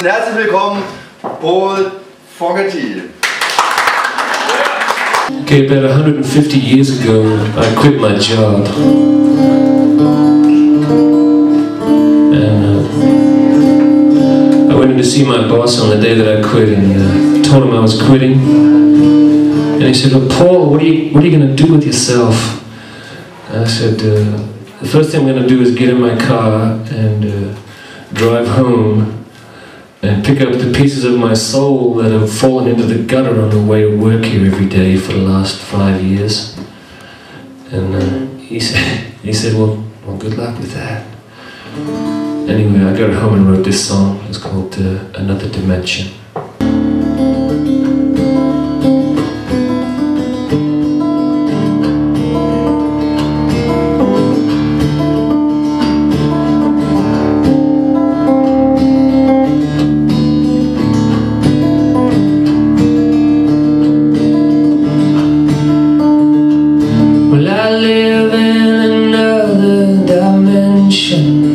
Herzlich willkommen, Paul Fogarty. Okay, about 150 years ago, I quit my job. And I went in to see my boss on the day that I quit and told him I was quitting. And he said, "Well, Paul, what are you going to do with yourself?" And I said, "The first thing I'm going to do is get in my car and drive home and pick up the pieces of my soul that have fallen into the gutter on the way to work here every day for the last 5 years." And he said, well, good luck with that. Anyway, I got home and wrote this song. It's called Another Dimension. I live in another dimension.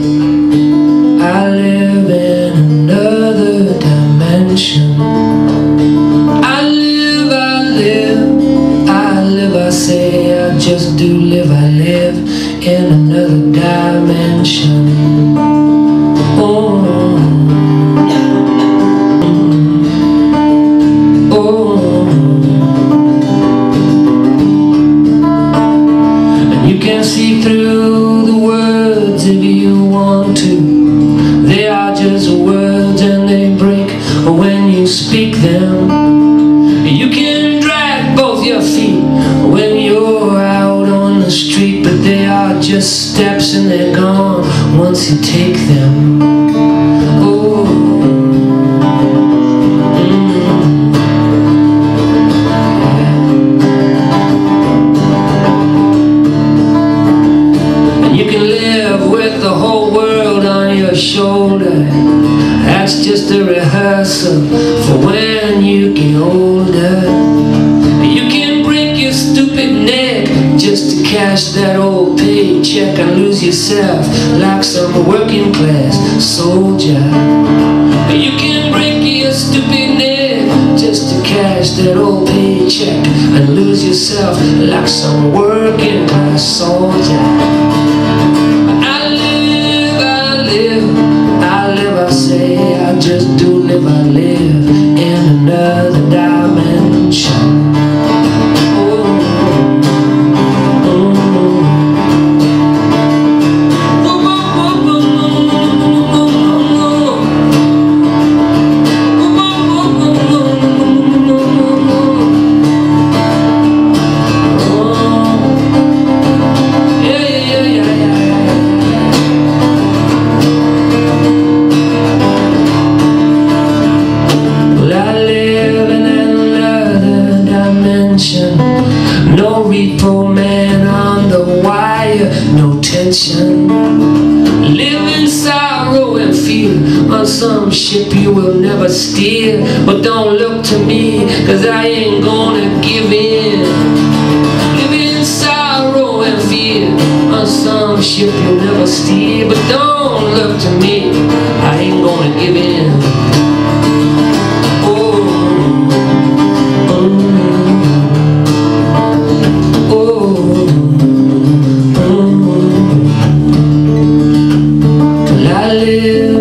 I live, I say, I just do live, I live in another dimension. Oh, oh, and you can see through the words if you want to. They are just words and they break when you speak them. You can drag both your feet when you're out on the street, but they are just steps and they're gone once you take them. Oh, and you can live with the whole world on your shoulder. That's just a rehearsal for when you get older. You can break your stupid neck just to cash that old paycheck and lose yourself like some working class soldier. You can break your stupid neck just to cash that old paycheck and lose yourself like some working class soldier. I say, I just do live, I live in another dimension. No repo man on the wire, no tension. Live in sorrow and fear on some ship you will never steer. But don't look to me, cause I ain't gonna give in. Live in sorrow and fear on some ship you'll never steer. But don't look to me, I ain't gonna give in. I live